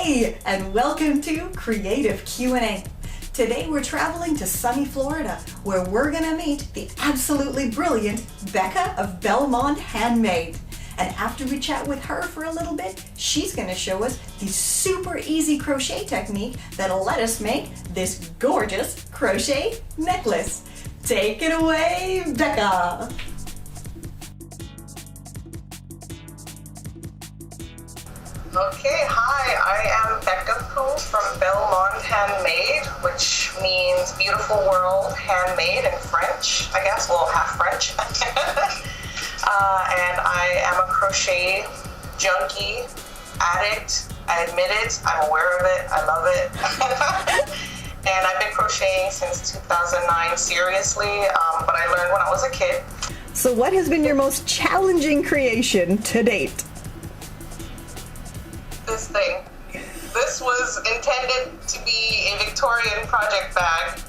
Hey, and welcome to Creative Q&A. Today we're traveling to sunny Florida, where we're gonna meet the absolutely brilliant Becca of Monde Handmade. And after we chat with her for a little bit, she's gonna show us the super easy crochet technique that'll let us make this gorgeous crochet necklace. Take it away, Becca! Okay, hi, I am Becca from Monde Handmade, which means beautiful world handmade in French, I guess, well, half French. And I am a crochet junkie, addict. I admit it, I'm aware of it, I love it. And I've been crocheting since 2009, seriously, but I learned when I was a kid. So what has been your most challenging creation to date? This thing. This was intended to be a Victorian project bag.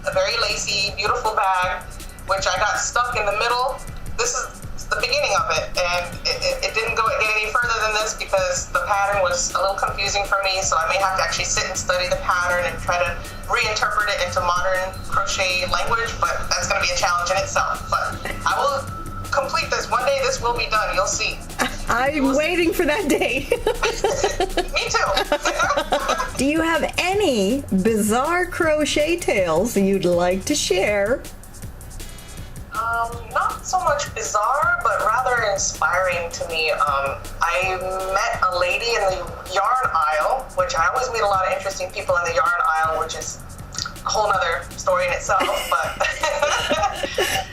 A very lacy, beautiful bag, which I got stuck in the middle. This is the beginning of it, and it didn't get any further than this because the pattern was a little confusing for me, so I may have to actually sit and study the pattern and try to reinterpret it into modern crochet language, but that's going to be a challenge in itself. But I will complete this. One day this will be done. You'll see. I'm waiting for that day. Me too. Do you have any bizarre crochet tales you'd like to share? Not so much bizarre, but rather inspiring to me. I met a lady in the yarn aisle, which I always meet a lot of interesting people in the yarn aisle, which is a whole nother story in itself, but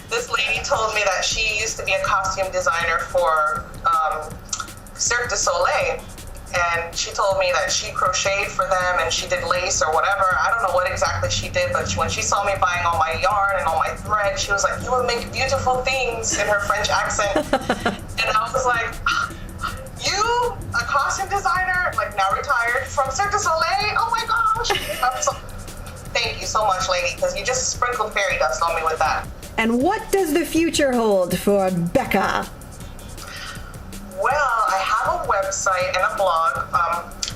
this lady told me that she used to be a costume designer for Cirque du Soleil, and she told me that she crocheted for them and she did lace or whatever. I don't know what exactly she did, but when she saw me buying all my yarn and all my thread, she was like, "You will make beautiful things," in her French accent. And I was like, "You, a costume designer, like now retired from Cirque du Soleil? Oh my gosh." Thank you so much, lady, because you just sprinkled fairy dust on me with that. And what does the future hold for Becca? Well, I have a website and a blog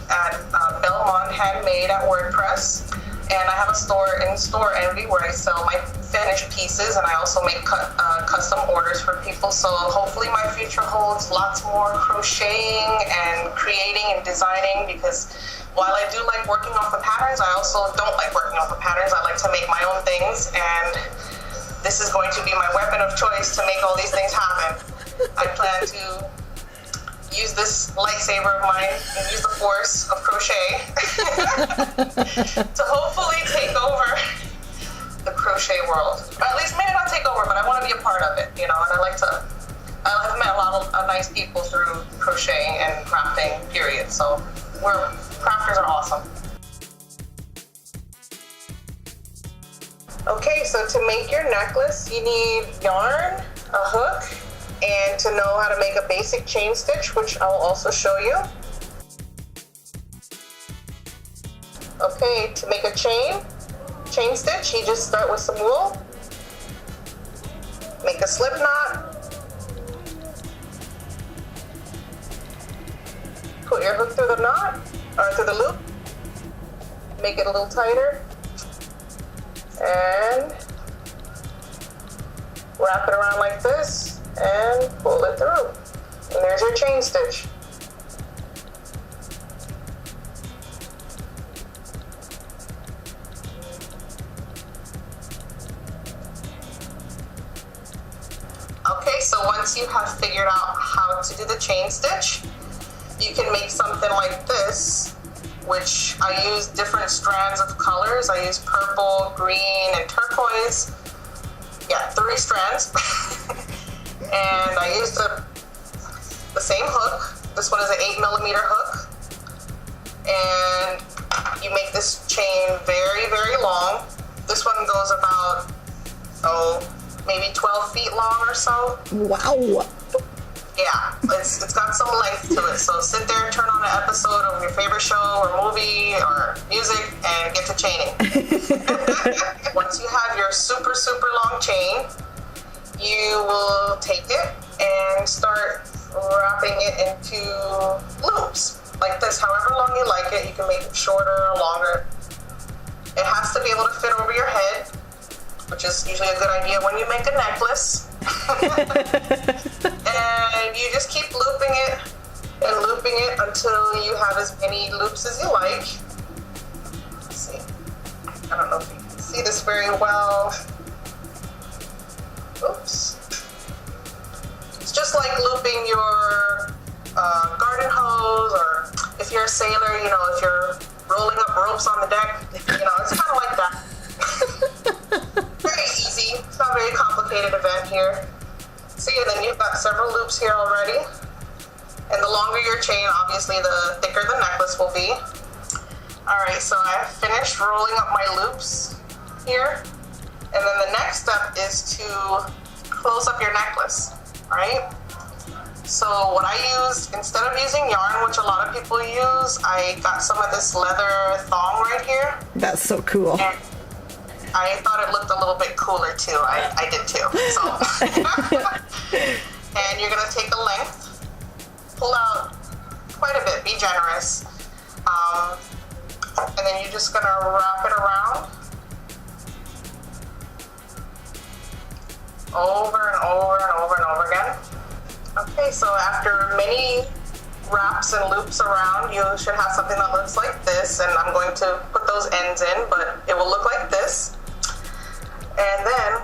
at Monde Handmade at WordPress, and I have a store in Store Envy where I sell my finished pieces, and I also make custom orders for people. So hopefully my future holds lots more crocheting and creating and designing, because while I do like working off of patterns, I also don't like working off of patterns. I like to make my own things, and this is going to be my weapon of choice to make all these things happen. I plan to use this lightsaber of mine and use the force of crochet to hopefully take over the crochet world. Or at least maybe not take over, but I want to be a part of it, you know, and I've met a lot of nice people through crocheting and crafting, period. So crafters are awesome. Okay, so to make your necklace, you need yarn, a hook, and to know how to make a basic chain stitch, which I'll also show you. Okay, to make a chain stitch, you just start with some wool, make a slip knot, put your hook through the knot, or through the loop, make it a little tighter, and wrap it around like this, and pull it through. And there's your chain stitch. Okay, so once you have figured out how to do the chain stitch, you can make something like this, which I use different strands of colors. I use purple, green, and turquoise. Yeah, 3 strands. And I used the same hook. This one is an 8mm hook. And you make this chain very, very long. This one goes about, maybe 12 feet long or so. Wow. Yeah, it's got some length to it. So sit there, turn on an episode of your favorite show or movie or music and get to chaining. Once you have your super, super long chain, you will take it and start wrapping wrapping it into loops like this. However long you like it, you can make it shorter or longer. It has to be able to fit over your head, which is usually a good idea when you make a necklace. And you just keep looping it and looping it until you have as many loops as you like. Let's see. I don't know if you can see this very well. Oops. It's just like looping your garden hose, or if you're a sailor, you know, if you're rolling up ropes on the deck, you know, it's kind of like that. Very easy. It's not a very complicated event here. See, and then you've got several loops here already. And the longer your chain, obviously, the thicker the necklace will be. All right, so I've finished rolling up my loops here. And then the next step is to close up your necklace, right? So what I used, instead of using yarn, which a lot of people use, I got some of this leather thong right here. That's so cool. And I thought it looked a little bit cooler too. I did too. So, and you're gonna take a length, pull out quite a bit, be generous, and then you're just gonna wrap it around over and over and over and over again. Okay, so after many wraps and loops around, you should have something that looks like this, and I'm going to put those ends in, but it will look like this. And then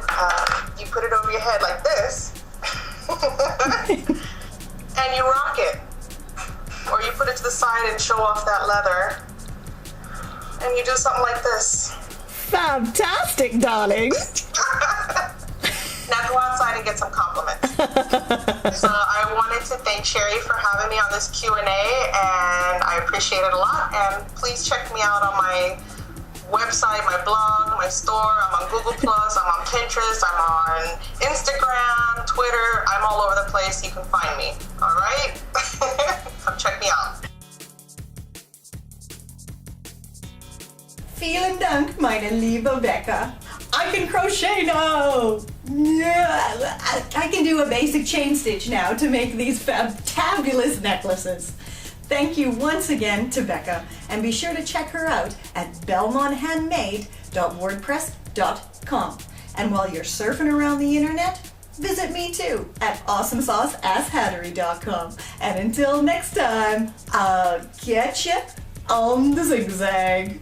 you put it over your head like this, and you rock it. Or you put it to the side and show off that leather, and you do something like this. Fantastic, darling. Now go outside and get some compliments. So I wanted to thank Sherry for having me on this Q&A, and I appreciate it a lot. And please check me out on my website, my blog, my store. I'm on Google+, I'm on Pinterest, I'm on Instagram, Twitter. I'm all over the place. You can find me. All right? Come check me out. Vielen Dank, meine liebe Becca. I can crochet now! Yeah, I can do a basic chain stitch now to make these fabulous necklaces. Thank you once again to Becca, and be sure to check her out at bellemondhandmade.wordpress.com. And while you're surfing around the internet, visit me too at awesomesauceasshattery.com. And until next time, I'll catch ya on the zigzag.